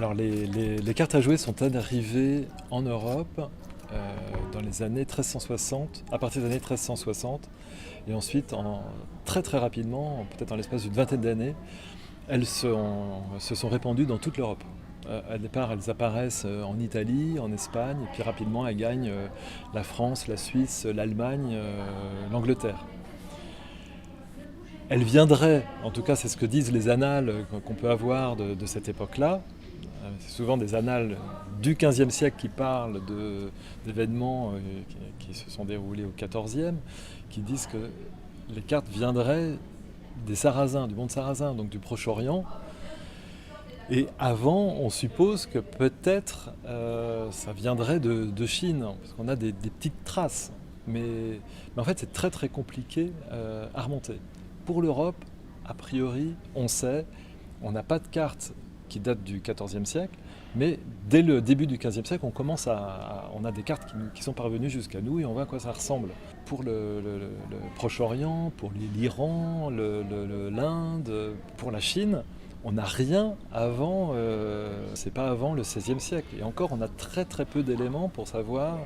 Alors les cartes à jouer sont arrivées en Europe dans les années 1360, à partir des années 1360, et ensuite très très rapidement, peut-être en l'espace d'une vingtaine d'années, se sont répandues dans toute l'Europe. Au départ, elles apparaissent en Italie, en Espagne, et puis rapidement elles gagnent la France, la Suisse, l'Allemagne, l'Angleterre. Elles viendraient, en tout cas c'est ce que disent les annales qu'on peut avoir de cette époque-là. C'est souvent des annales du XVe siècle qui parlent d'événements qui se sont déroulés au XIVe, qui disent que les cartes viendraient des Sarrasins, du monde sarrasin, donc du Proche-Orient. Et avant, on suppose que peut-être ça viendrait de Chine, parce qu'on a des petites traces. Mais en fait, c'est très très compliqué à remonter. Pour l'Europe, a priori, on sait, on n'a pas de cartes qui datent du XIVe siècle, mais dès le début du XVe siècle, on a des cartes qui sont parvenues jusqu'à nous et on voit à quoi ça ressemble. Pour le Proche-Orient, pour l'Iran, l'Inde, pour la Chine, on n'a rien avant, c'est pas avant le XVIe siècle. Et encore, on a très très peu d'éléments pour savoir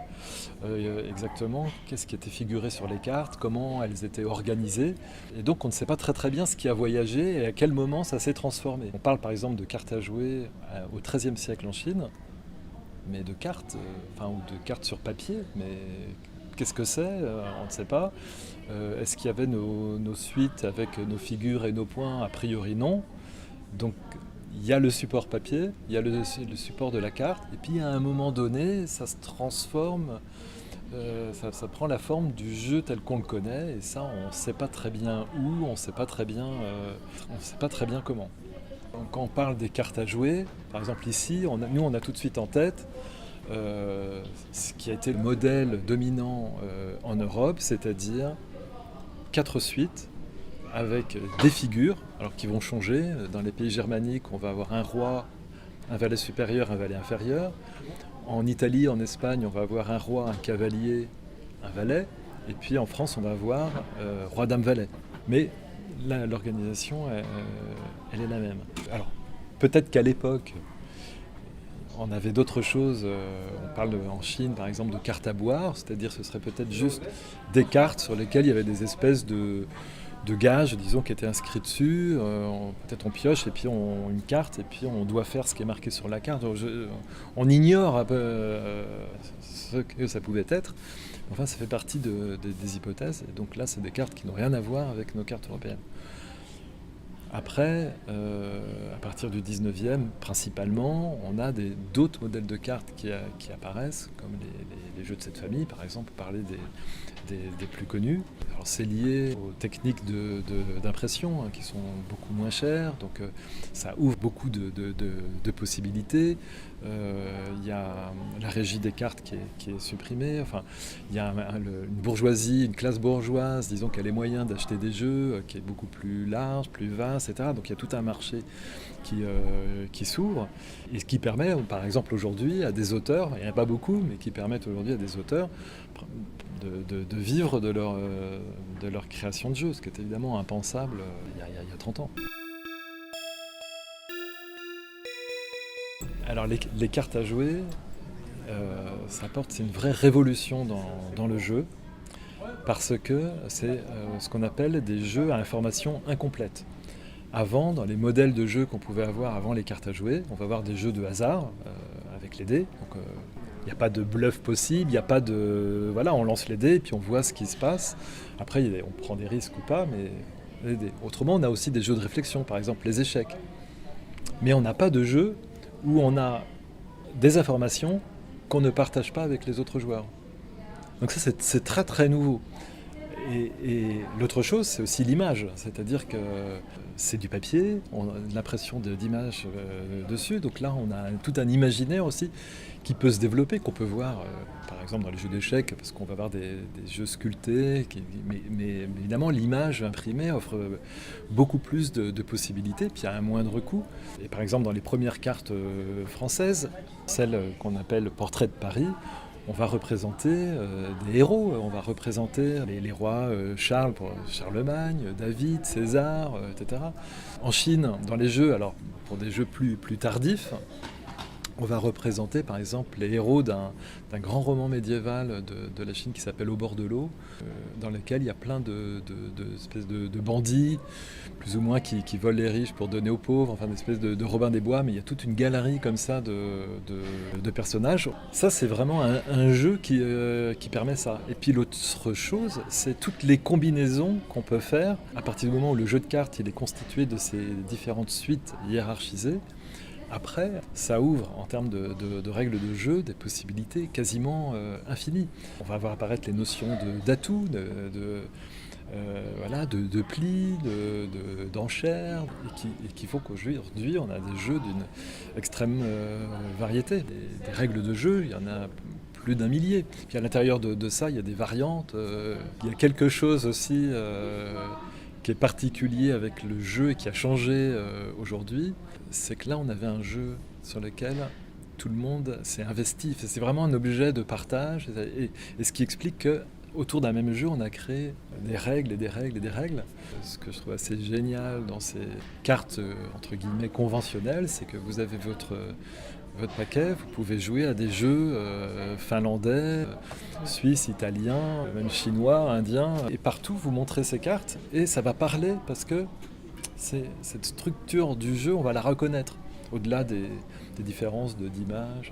exactement qu'est-ce qui était figuré sur les cartes, comment elles étaient organisées. Et donc on ne sait pas très très bien ce qui a voyagé et à quel moment ça s'est transformé. On parle par exemple de cartes à jouer au XIIIe siècle en Chine, mais de cartes, ou de cartes sur papier, mais qu'est-ce que c'est on ne sait pas. Est-ce qu'il y avait nos suites avec nos figures et nos points? A priori non. Donc il y a le support papier, il y a le support de la carte, et puis à un moment donné, ça se transforme, ça prend la forme du jeu tel qu'on le connaît, et ça on ne sait pas très bien où, on ne sait pas très bien comment. Donc, quand on parle des cartes à jouer, par exemple ici, nous on a tout de suite en tête ce qui a été le modèle dominant en Europe, c'est-à-dire 4 suites, avec des figures alors qui vont changer. Dans les pays germaniques, on va avoir un roi, un valet supérieur, un valet inférieur. En Italie, en Espagne, on va avoir un roi, un cavalier, un valet. Et puis en France, on va avoir roi, dame, valet. Mais l'organisation, elle est la même. Alors, peut-être qu'à l'époque, on avait d'autres choses. On parle en Chine, par exemple, de cartes à boire. C'est-à-dire ce serait peut-être juste des cartes sur lesquelles il y avait des espèces de gages, disons, qui étaient inscrits dessus. Peut-être on pioche et puis une carte et puis on doit faire ce qui est marqué sur la carte. On ignore un peu ce que ça pouvait être. Enfin, ça fait partie des hypothèses. Et donc là, c'est des cartes qui n'ont rien à voir avec nos cartes européennes. Après, à partir du 19e, principalement, on a d'autres modèles de cartes qui apparaissent, comme les jeux de cette famille, par exemple, parler des plus connus. Alors c'est lié aux techniques d'impression qui sont beaucoup moins chères, donc ça ouvre beaucoup de possibilités. Il y a la régie des cartes qui est supprimée. Enfin, il y a une bourgeoisie, une classe bourgeoise, disons, qui a les moyens d'acheter des jeux, qui est beaucoup plus large, plus vaste, etc. Donc il y a tout un marché qui s'ouvre et ce qui permet, par exemple aujourd'hui, à des auteurs, il n'y en a pas beaucoup, mais qui permettent aujourd'hui à des auteurs de vivre de leur création de jeux, ce qui est évidemment impensable il y a 30 ans. Alors les cartes à jouer, c'est une vraie révolution dans le jeu, parce que c'est ce qu'on appelle des jeux à information incomplète. Avant, dans les modèles de jeux qu'on pouvait avoir avant les cartes à jouer, on va avoir des jeux de hasard avec les dés. Donc il n'y a pas de bluff possible, il n'y a pas de... Voilà, on lance les dés et puis on voit ce qui se passe. Après, on prend des risques ou pas, mais les dés. Autrement, on a aussi des jeux de réflexion, par exemple les échecs. Mais on n'a pas de jeu où on a des informations qu'on ne partage pas avec les autres joueurs. Donc ça, c'est très très nouveau. Et l'autre chose, c'est aussi l'image, c'est-à-dire que c'est du papier, on a l'impression d'images dessus, donc là on a tout un imaginaire aussi qui peut se développer, qu'on peut voir par exemple dans les jeux d'échecs, parce qu'on va avoir des jeux sculptés, mais évidemment l'image imprimée offre beaucoup plus de possibilités, puis à un moindre coût. Et par exemple dans les premières cartes françaises, celles qu'on appelle Portrait de Paris, on va représenter des héros, on va représenter les rois Charlemagne, David, César, etc. En Chine, dans les jeux, alors pour des jeux plus tardifs, on va représenter par exemple les héros d'un grand roman médiéval de la Chine qui s'appelle Au bord de l'eau, dans lequel il y a plein espèces de bandits, plus ou moins qui volent les riches pour donner aux pauvres, enfin des espèces de Robin des Bois, mais il y a toute une galerie comme ça de personnages. Ça c'est vraiment un jeu qui permet ça. Et puis l'autre chose, c'est toutes les combinaisons qu'on peut faire à partir du moment où le jeu de cartes il est constitué de ces différentes suites hiérarchisées. Après, ça ouvre en termes de règles de jeu des possibilités quasiment infinies. On va voir apparaître les notions d'atouts, de plis, d'enchères, et qui font qu'aujourd'hui on a des jeux d'une extrême variété. Des règles de jeu, il y en a plus d'un millier. Puis à l'intérieur de ça, il y a des variantes. Il y a quelque chose aussi qui est particulier avec le jeu et qui a changé aujourd'hui, c'est que là on avait un jeu sur lequel tout le monde s'est investi. C'est vraiment un objet de partage, et ce qui explique que autour d'un même jeu, on a créé des règles et des règles et des règles. Ce que je trouve assez génial dans ces cartes entre guillemets conventionnelles, c'est que vous avez votre paquet, vous pouvez jouer à des jeux finlandais, suisses, italiens, même chinois, indiens. Et partout, vous montrez ces cartes et ça va parler parce que cette structure du jeu, on va la reconnaître au-delà des différences d'images.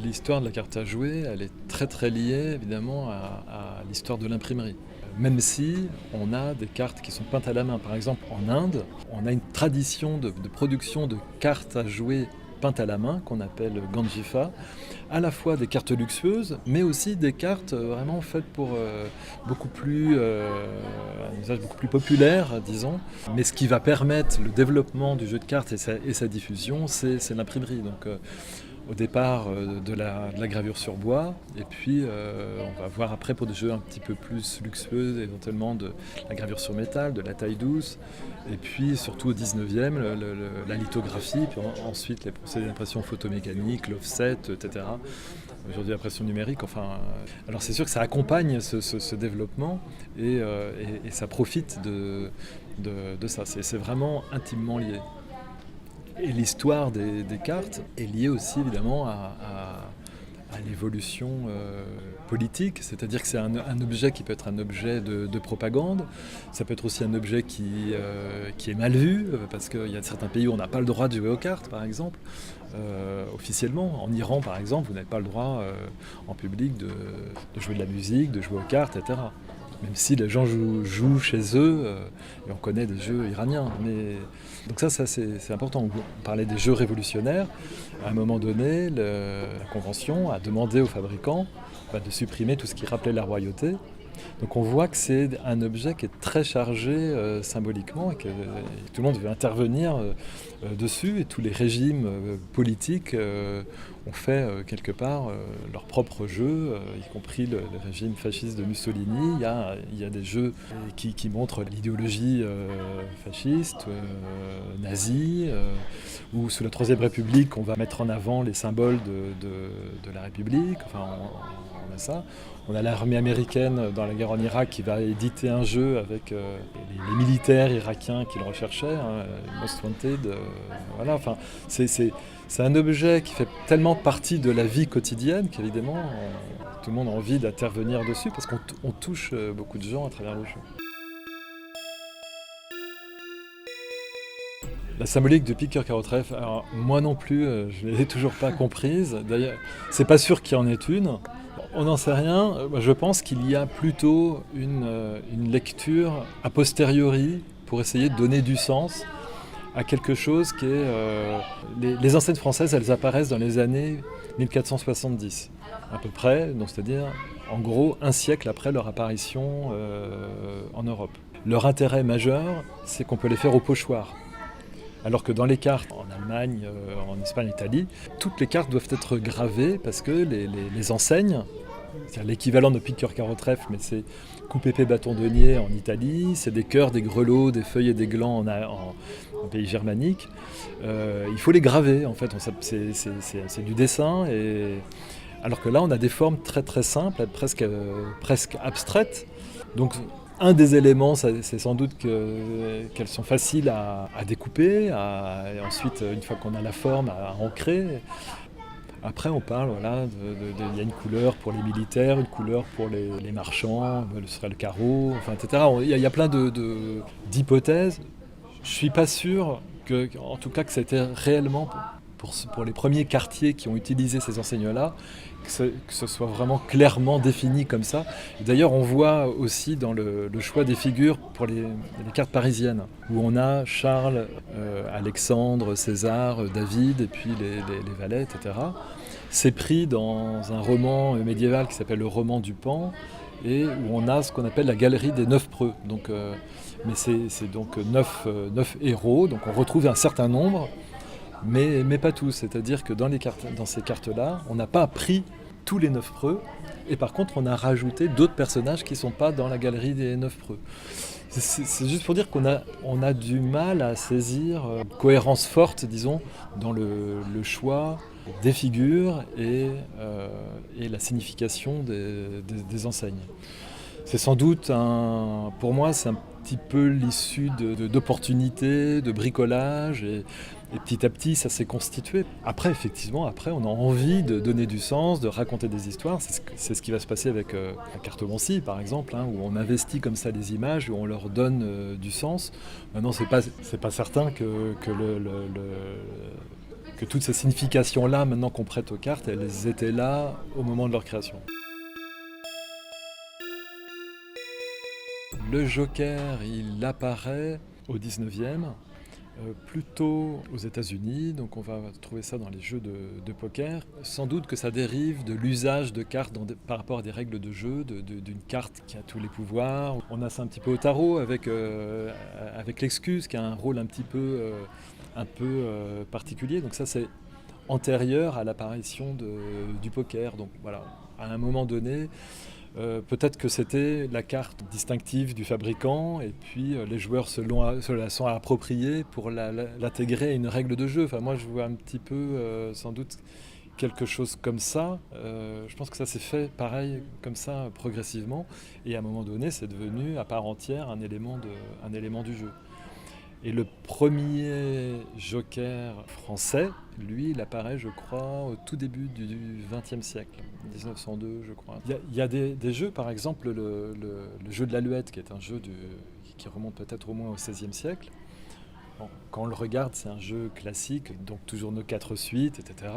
L'histoire de la carte à jouer, elle est très très liée évidemment à l'histoire de l'imprimerie. Même si on a des cartes qui sont peintes à la main. Par exemple, en Inde, on a une tradition de production de cartes à jouer peintes à la main qu'on appelle Ganjifa, à la fois des cartes luxueuses, mais aussi des cartes vraiment faites pour un usage beaucoup plus populaire, disons. Mais ce qui va permettre le développement du jeu de cartes et sa diffusion, c'est l'imprimerie. Donc, au départ de la gravure sur bois, et puis on va voir après pour des jeux un petit peu plus luxueux, éventuellement de la gravure sur métal, de la taille douce, et puis surtout au 19e, la lithographie, puis ensuite les procédés d'impression photomécanique, l'offset, etc. Aujourd'hui l'impression numérique, alors c'est sûr que ça accompagne ce développement et ça profite de ça, c'est vraiment intimement lié. Et l'histoire des cartes est liée aussi évidemment à l'évolution politique, c'est-à-dire que c'est un objet qui peut être un objet de propagande, ça peut être aussi un objet qui est mal vu, parce qu'il y a certains pays où on n'a pas le droit de jouer aux cartes par exemple, officiellement. En Iran par exemple, vous n'avez pas le droit en public de jouer de la musique, de jouer aux cartes, etc. Même si les gens jouent chez eux, et on connaît des jeux iraniens. Donc ça c'est important. On parlait des jeux révolutionnaires. À un moment donné, la Convention a demandé aux fabricants de supprimer tout ce qui rappelait la royauté. Donc on voit que c'est un objet qui est très chargé symboliquement et que tout le monde veut intervenir dessus, et tous les régimes politiques ont fait quelque part leur propre jeu, y compris le régime fasciste de Mussolini. Il y a des jeux qui montrent l'idéologie fasciste, nazie, ou sous la Troisième République on va mettre en avant les symboles de la République. On a ça. On a l'armée américaine dans la guerre en Irak qui va éditer un jeu avec les militaires irakiens qui le recherchaient, Most Wanted. C'est un objet qui fait tellement partie de la vie quotidienne qu'évidemment tout le monde a envie d'intervenir dessus parce qu'on touche beaucoup de gens à travers le jeu. La symbolique de Piqueur-Carreau-Trèfle, alors moi non plus, je ne l'ai toujours pas comprise. D'ailleurs, c'est pas sûr qu'il y en ait une. On n'en sait rien. Je pense qu'il y a plutôt une lecture a posteriori pour essayer de donner du sens à quelque chose qui est... Les enseignes françaises, elles apparaissent dans les années 1470, à peu près, donc c'est-à-dire en gros un siècle après leur apparition en Europe. Leur intérêt majeur, c'est qu'on peut les faire au pochoir. Alors que dans les cartes, en Allemagne, en Espagne, en Italie, toutes les cartes doivent être gravées parce que les enseignes, c'est-à-dire l'équivalent de Piqueur-Carreau-Trèfle, mais c'est coupe épée bâton denier en Italie, c'est des cœurs, des grelots, des feuilles et des glands en pays germaniques. Il faut les graver, en fait, c'est du dessin. Alors que là, on a des formes très très simples, presque abstraites. Donc Un des éléments, c'est sans doute qu'elles sont faciles à découper, et ensuite, une fois qu'on a la forme, à ancrer. Après, on parle, voilà, il y a une couleur pour les militaires, une couleur pour les marchands, ce serait le carreau, enfin, etc. Il y a plein d'hypothèses. Je suis pas sûr en tout cas, que c'était réellement pour les premiers quartiers qui ont utilisé ces enseignes-là, que ce soit vraiment clairement défini comme ça. Et d'ailleurs, on voit aussi dans le choix des figures pour les cartes parisiennes, où on a Charles, Alexandre, César, David, et puis les valets, etc. C'est pris dans un roman médiéval qui s'appelle le roman du Pan, et où on a ce qu'on appelle la galerie des 9 preux. Donc, mais c'est donc 9 héros, donc on retrouve un certain nombre, mais pas tous. C'est-à-dire que dans ces cartes-là, on n'a pas pris tous les 9 preux, et par contre on a rajouté d'autres personnages qui ne sont pas dans la galerie des 9 preux. C'est juste pour dire qu'on a du mal à saisir cohérence forte, disons, dans le choix des figures et la signification des enseignes. C'est sans doute, pour moi, c'est un petit peu l'issue d'opportunités, de bricolage, et petit à petit, ça s'est constitué. Après, effectivement, on a envie de donner du sens, de raconter des histoires. C'est ce qui va se passer avec la cartomancie, par exemple, où on investit comme ça les images, où on leur donne du sens. Maintenant, c'est pas certain que toutes ces significations-là, maintenant qu'on prête aux cartes, elles étaient là au moment de leur création. Le Joker, il apparaît au 19e, plutôt aux États-Unis, donc on va trouver ça dans les jeux de poker. Sans doute que ça dérive de l'usage de cartes par rapport à des règles de jeu, d'une carte qui a tous les pouvoirs. On a ça un petit peu au tarot avec l'excuse qui a un rôle un peu particulier. Donc ça, c'est antérieur à l'apparition du poker. Donc voilà, à un moment donné, peut-être que c'était la carte distinctive du fabricant, et puis les joueurs se la sont appropriés pour l'intégrer à une règle de jeu. Enfin, moi, je vois un petit peu, sans doute, quelque chose comme ça. Je pense que ça s'est fait pareil, comme ça, progressivement, et à un moment donné, c'est devenu à part entière un élément du jeu. Et le premier Joker français, lui, il apparaît, je crois, au tout début du XXe siècle, 1902, je crois. Il y a des jeux, par exemple, le jeu de l'Alouette, qui est un jeu qui remonte peut-être au moins au XVIe siècle. Bon, quand on le regarde, c'est un jeu classique, donc toujours nos 4 suites, etc.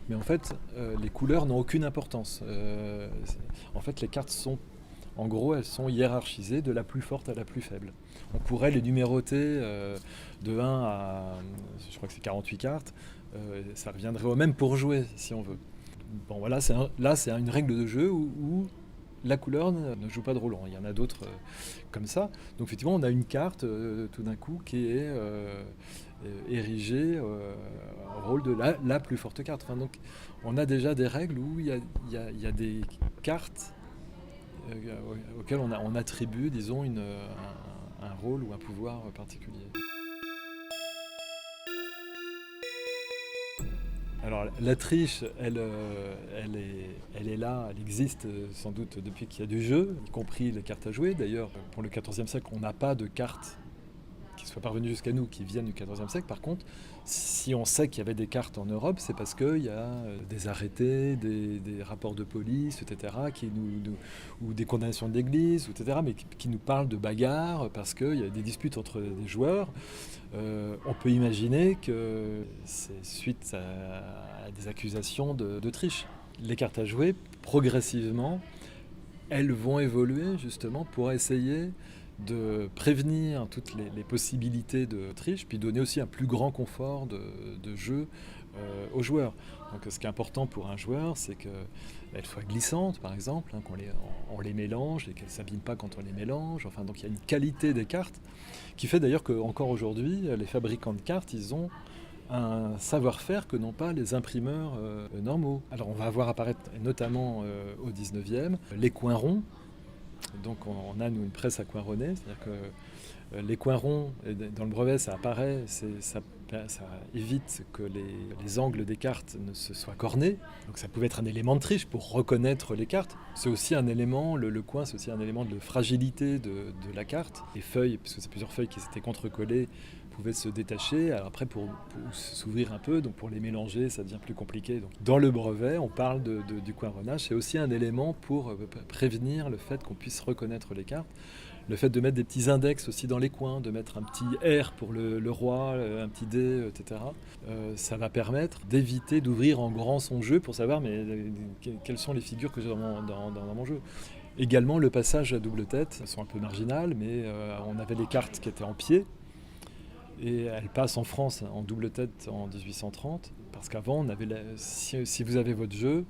Mais en fait, les couleurs n'ont aucune importance. En fait, les cartes sont... En gros, elles sont hiérarchisées de la plus forte à la plus faible. On pourrait les numéroter de 1 à, je crois que c'est 48 cartes. Ça reviendrait au même pour jouer, si on veut. Bon, voilà, c'est une règle de jeu où la couleur ne joue pas de rôle. Il y en a d'autres comme ça. Donc effectivement, on a une carte tout d'un coup qui est érigée au rôle de la plus forte carte. Enfin, donc, on a déjà des règles où il y a des cartes auquel on attribue, disons, un rôle ou un pouvoir particulier. Alors la triche, elle est là, elle existe sans doute depuis qu'il y a du jeu, y compris les cartes à jouer. D'ailleurs, pour le XIVe siècle, on n'a pas de cartes qui soient parvenues jusqu'à nous, qui viennent du XIVe siècle. Par contre, si on sait qu'il y avait des cartes en Europe, c'est parce qu'il y a des arrêtés, des rapports de police, etc., ou des condamnations de l'Église, etc., mais qui nous parlent de bagarres, parce qu'il y a des disputes entre des joueurs. On peut imaginer que c'est suite à des accusations de triche. Les cartes à jouer, progressivement, elles vont évoluer justement pour essayer de prévenir toutes les possibilités de triche, puis donner aussi un plus grand confort de jeu aux joueurs. Donc ce qui est important pour un joueur, c'est qu'elles soient glissantes, par exemple, qu'on les mélange et qu'elles ne s'abîment pas quand on les mélange. Enfin, donc il y a une qualité des cartes qui fait d'ailleurs qu'encore aujourd'hui, les fabricants de cartes, ils ont un savoir-faire que n'ont pas les imprimeurs normaux. Alors on va voir apparaître, notamment au 19e, les coins ronds. Donc on a nous une presse à coin rené, c'est-à-dire que les coins ronds, dans le brevet ça apparaît, ça évite que les angles des cartes ne se soient cornés. Donc ça pouvait être un élément de triche pour reconnaître les cartes. C'est aussi un élément, le coin c'est aussi un élément de fragilité de la carte. Les feuilles, puisque c'est plusieurs feuilles qui s'étaient contre-collées, pouvaient se détacher. Alors après pour s'ouvrir un peu, donc pour les mélanger ça devient plus compliqué. Donc dans le brevet on parle du coin renage, c'est aussi un élément pour prévenir le fait qu'on puisse reconnaître les cartes. Le fait de mettre des petits index aussi dans les coins, de mettre un petit R pour le roi, un petit D, etc. Ça va permettre d'éviter d'ouvrir en grand son jeu pour savoir quelles sont les figures que j'ai dans mon jeu. Également le passage à double tête, elles sont un peu marginales, mais on avait les cartes qui étaient en pied, et elles passent en France en double tête en 1830, parce qu'avant, si vous avez votre jeu,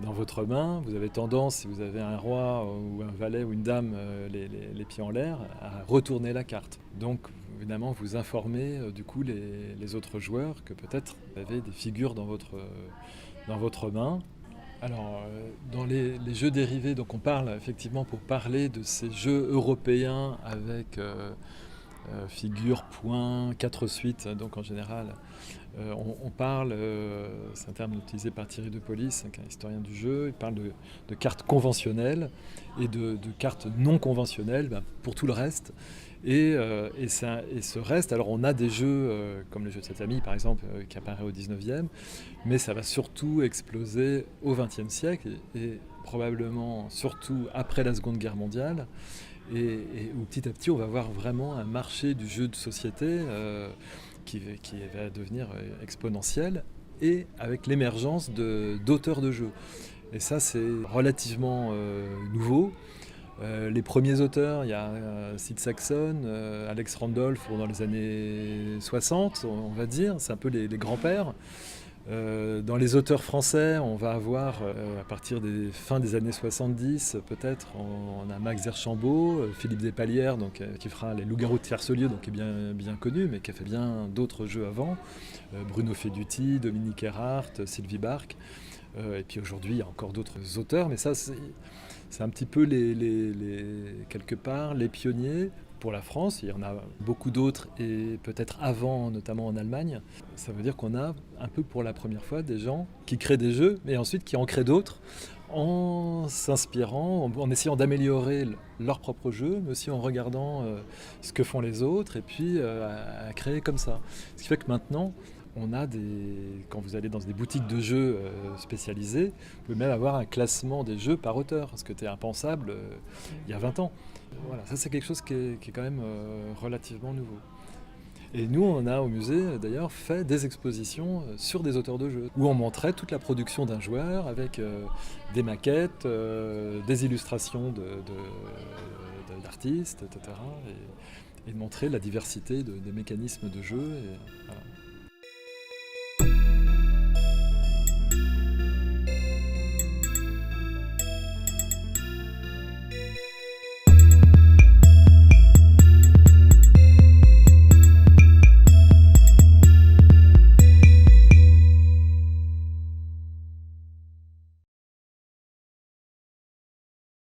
dans votre main, vous avez tendance, si vous avez un roi ou un valet ou une dame, les pieds en l'air, à retourner la carte. Donc, évidemment, vous informez du coup les autres joueurs que peut-être vous avez des figures dans votre main. Alors, dans les jeux dérivés, donc on parle effectivement pour parler de ces jeux européens avec figures, points, 4 suites, donc en général. On parle, c'est un terme utilisé par Thierry Depolis, un historien du jeu, il parle de cartes conventionnelles et de cartes non conventionnelles pour tout le reste. Et ce reste, alors on a des jeux comme le jeu de 7 amis par exemple, qui apparaît au 19e, mais ça va surtout exploser au 20e siècle et probablement surtout après la Seconde Guerre mondiale. Et où petit à petit on va avoir vraiment un marché du jeu de société qui va devenir exponentiel, et avec l'émergence d'auteurs de jeux. Et ça c'est relativement nouveau. Les premiers auteurs, il y a Sid Sackson, Alex Randolph dans les années 60, on va dire, c'est un peu les grands-pères. Dans les auteurs français, on va avoir, à partir des fins des années 70, peut-être, on a Max Erchambault, Philippe Despalières, donc, qui fera Les Loups-garous de Tiercelieu, donc, qui est bien connu, mais qui a fait bien d'autres jeux avant. Bruno Feduti, Dominique Erhardt, Sylvie Barque. Et puis aujourd'hui, il y a encore d'autres auteurs, mais ça, c'est un petit peu quelque part les pionniers. Pour la France, il y en a beaucoup d'autres, et peut-être avant, notamment en Allemagne. Ça veut dire qu'on a un peu pour la première fois des gens qui créent des jeux, mais ensuite qui en créent d'autres, en s'inspirant, en essayant d'améliorer leur propre jeu, mais aussi en regardant ce que font les autres, et puis à créer comme ça. Ce qui fait que maintenant, on a quand vous allez dans des boutiques de jeux spécialisées, vous pouvez même avoir un classement des jeux par auteur, ce qui était impensable il y a 20 ans. Voilà, ça c'est quelque chose qui est quand même relativement nouveau. Et nous, on a au musée d'ailleurs fait des expositions sur des auteurs de jeux, où on montrait toute la production d'un joueur avec des maquettes, des illustrations d'artistes, etc. Et de montrer la diversité des mécanismes de jeu. Et, voilà.